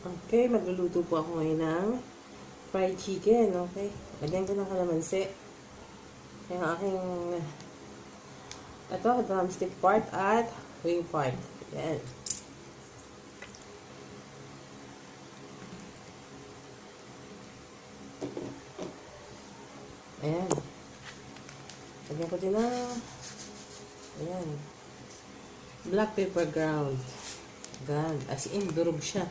Okay, magluluto po ako ngayon ng fried chicken, okay? Lagyan ko ng kalamansi. Yung aking, ito, drumstick part at wing part. Yan. Ayan. Lagyan ko din ng, ayan, black pepper ground. Gan, as in, durog siya.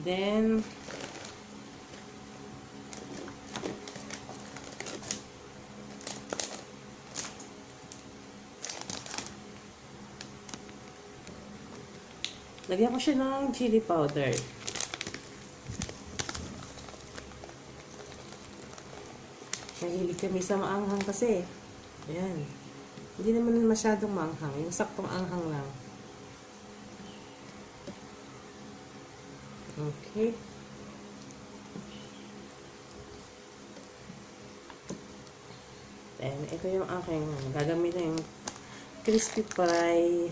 Then, lagyan ko siya ng chili powder. Mahilig kami sa maanghang kasi. Ayan. Hindi naman masyadong maanghang. Yung saktong anghang lang. Okay. Then, ito yung aking gagamitin yung crispy fry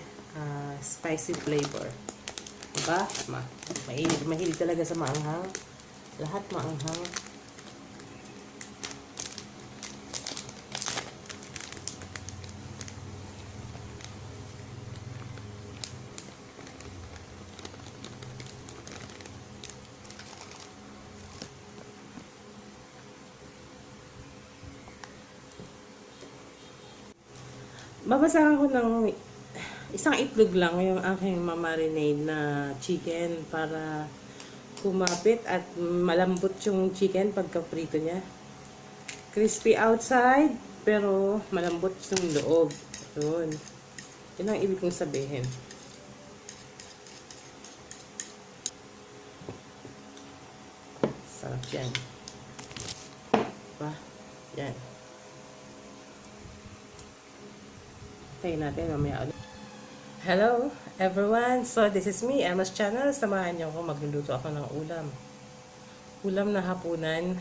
spicy flavor. Diba? Mahilig talaga sa maanghang. Lahat maanghang. Babasahan ko ng isang itlog lang yung aking mamarinade na chicken para kumapit at malambot yung chicken pagka prito niya. Crispy outside pero malambot yung loob. Yun. Yun ang ibig kong sabihin. Sarap yan. Diba? Yan. Tayo natin mamaya ulit. Hello everyone! So this is me, Emma's channel. Samahan niyo ako, magluluto ako ng ulam. Ulam na hapunan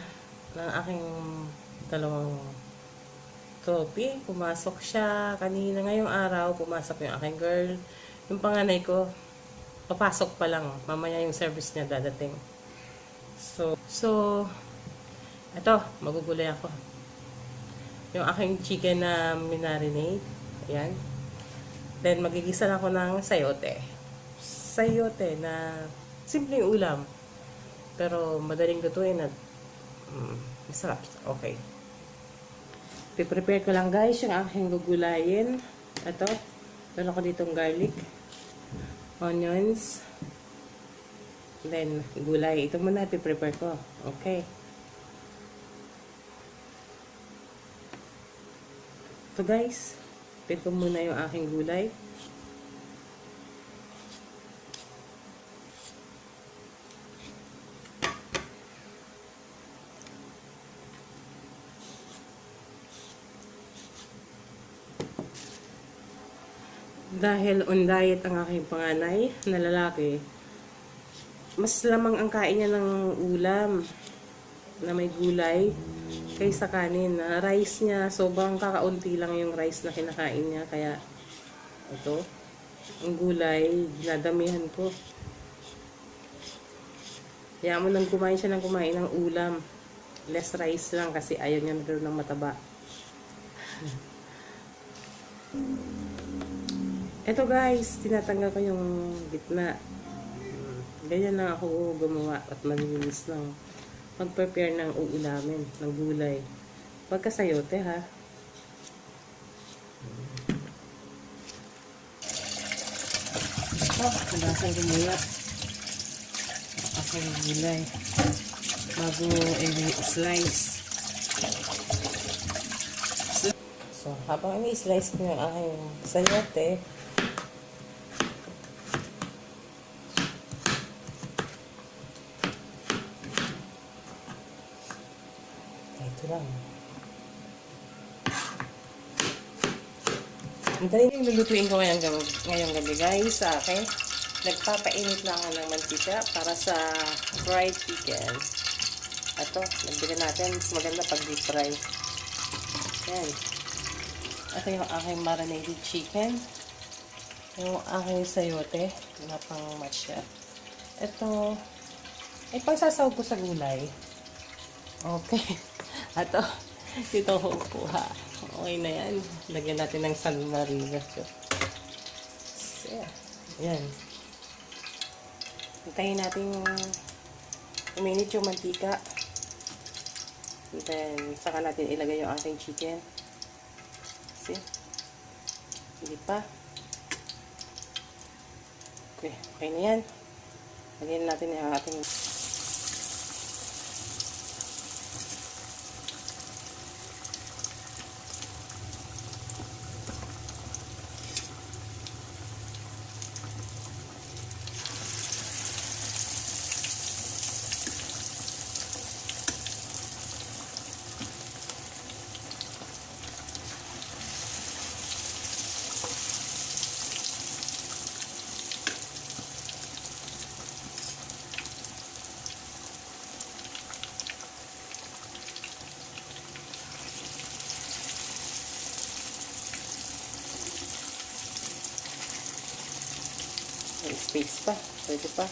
ng aking dalawang trophy. Pumasok siya kanina, ngayong araw, pumasok yung aking girl. Yung panganay ko, papasok pa lang. Mamaya yung service niya dadating. So eto, magugulay ako. Yung aking chicken na minarinade. Ayan. Then, magigisa na ako ng sayote. Sayote na simpleng ulam. Pero, madaling lutuin at masarap. Okay. Piprepare ko lang guys yung aking gugulayin. Ito. Meron ako ditong garlic. Onions. Then, gulay. Ito muna piprepare ko. Okay. Ito guys. Pit ko muna yung aking gulay. Dahil on diet ang aking panganay na lalaki, mas lamang ang kain niya ng ulam na may gulay kaysa kanin. Na rice niya, sobrang kakaunti lang yung rice na kinakain niya. Kaya, ito, ang gulay, dinadamihan ko. Kaya mo nang kumain siya ng kumain ng ulam. Less rice lang kasi ayaw niya nagkaroon ng mataba. Ito guys, tinatanggal ko yung gitna. Ganyan lang ako gumawa at malinis lang. Mag-prepare ng uulamin, ng gulay. Pagkasayote ha. Nabasang ko muna. Ang gulay. Bago i-slice. So, habang i-slice ko yung aking sayote, ito lang. Ito yung lulutuin ko ngayong gabi guys sa akin. Nagpapainit na ako ng mantika para sa fried chicken. Ito, nagbigan natin. Mas maganda pag deep fry. Yan. Ito yung aking marinated chicken. Yung aking sayote. Na pang match siya. Ito, ay pangsasawag ko sa gulay. Okay. Ito, dito ko kuha. Okay na yan. Lagyan natin ng San Marino. So, yan. Hintayin natin uminit yung mantika. Then, saka natin ilagay yung ating chicken. See? Hindi pa. Okay, okay na yan. Lagyan natin yung ating space pa. Pwede pa.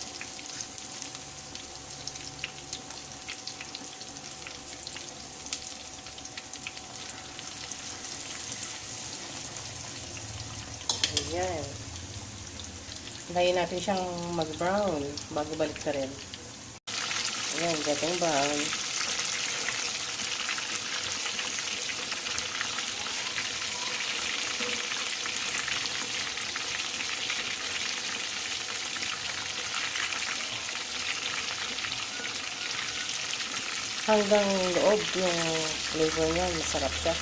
Ayan. Hintayin natin siyang mag-brown bago balik ka rin. Ayan, getting brown. Hanggang loob yung flavor niya, masarap siya.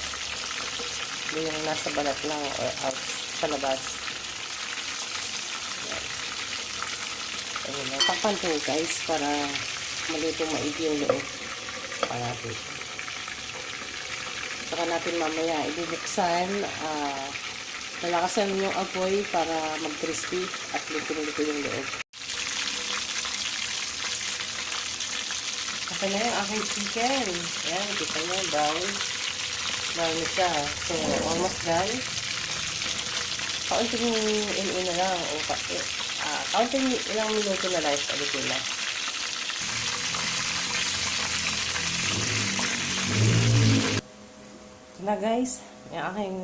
Hindi yung nasa balat lang or out sa labas. Ayun, takpan ko guys para maluto maigi yung loob. Parati. Saka natin mamaya ibubuksan, malakasan yung apoy para mag-crispy at luto-luto yung loob. Okay na yung aking chicken. Ayan, kita nyo, brown. Brown siya. So, almost done. Kaunting in na lang. O, kaunting ilang minuto na lang. Pagito na. Ito na guys. Yung aking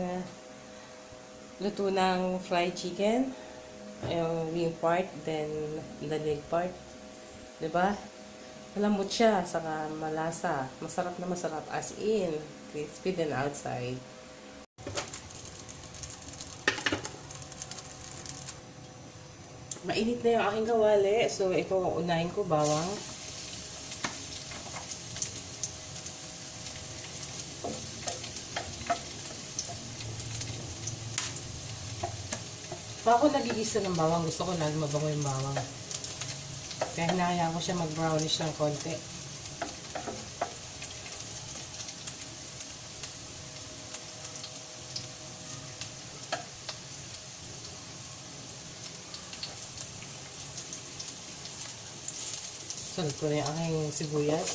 luto ng fried chicken. Yung wing part, then the leg part. Diba? Malambot siya, saka malasa. Masarap na masarap. As in, crispy din outside. Mainit na yung aking kawali. So, ito unahin ko, bawang. Pag ako nagigisa ng bawang, gusto ko lalo mabango yung bawang. Kaya hinahayaan ko siya mag-brownish ng konti. Sunod ko na yung aking sibuyas.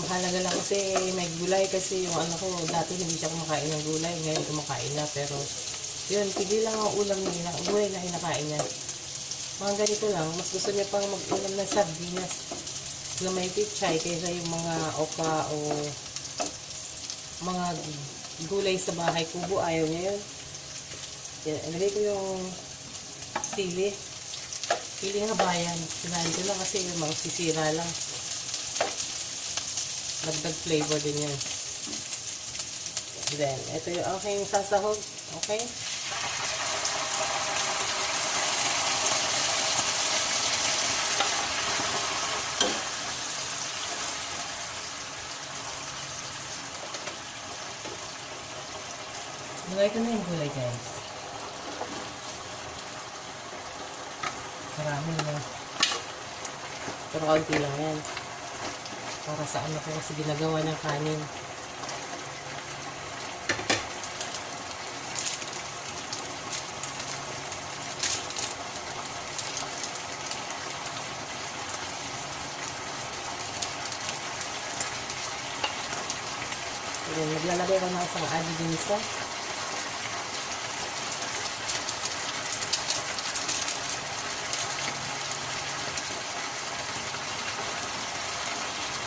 Mahalaga lang kasi may gulay kasi yung ano ko, dati hindi siya kumakain ng gulay, ngayon kumakain na, pero yun, pili lang ang ulam na gulay na kinakain niya. Mga ganito lang, mas gusto niya pang mag-ulam ng sardinas na may pichay kaysa yung mga oka o mga gulay sa bahay kubo, ayaw niya yun. Yan, ilagay ko yung sili. Pili nga bayan, sinahin ko lang kasi yung mga sisira lang. Dagdag flavor din yan. Then, ito yung aking sasahog. Okay? Nilagay ko na yung gulay, guys. Marami na. Pero kaunti lang yan. Para sa ano ko kasi ginagawa ng kanin. Then, maglalagay ko ng isang adi din isa.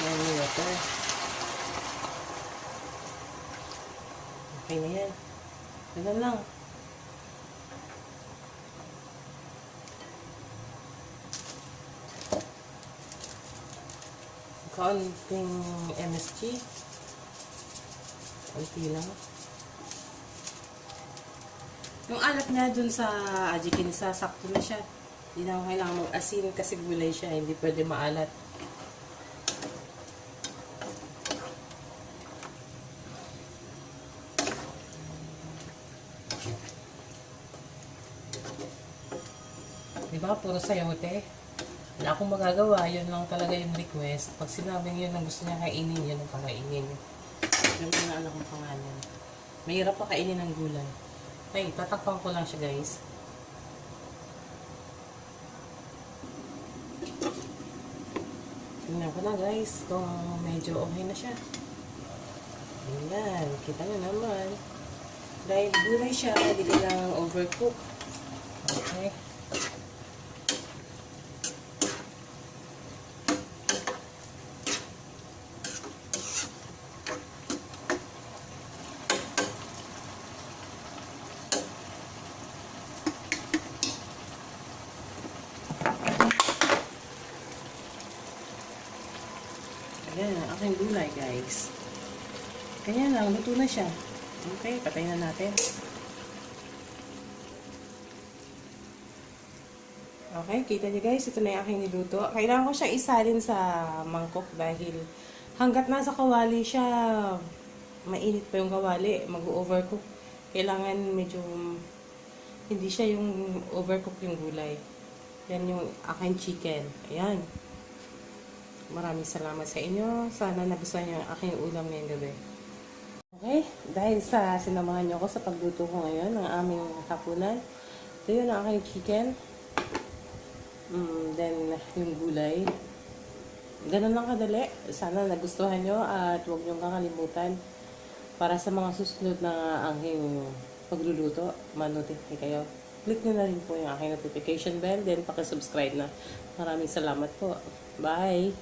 Yan yung water. Okay na yan. Ganun lang. Kaunting MSG. Kunti lang. Yung alat niya dun sa ajikin, sakto na siya. Hindi na kailangan mag-asin kasi gulay siya. Hindi pwede maalat. Diba? Puro sayote. Wala akong magagawa. Yun lang talaga yung request. Pag sinabing yun ang gusto niya kainin, yun ang kakainin. Yung mga anak kong pangalan. Mahirap pa kainin ng gulay. Okay, tatakpan ko lang siya guys. Tingnan ko na guys kung medyo okay na siya. Ayan, kita nyo naman. Dahil gulay siya, hindi ko lang overcook. Okay. Ayan, ang aking gulay guys. Kanya lang, luto na siya. Okay, patay na natin. Okay, kita niyo guys, ito na yung aking niluto. Kailangan ko siya isalin sa mangkok dahil hanggat nasa kawali siya, mainit pa yung kawali, mag-overcook. Kailangan medyo hindi siya yung overcook yung gulay. Yan yung aking chicken. Ayan. Maraming salamat sa inyo. Sana nagustuhan niyo ang aking ulam ngayong gabi. Okay, dahil sa sinamahan niyo ako sa pagluto ko ngayon ng aming hapunan. Ito yun ang aking chicken. Then, yung gulay. Ganun lang kadali. Sana nagustuhan nyo at huwag nyo kakalimutan para sa mga susunod na aking pagluluto, ma-notify kayo. Click nyo na rin po yung aking notification bell, then pakisubscribe na. Maraming salamat po. Bye!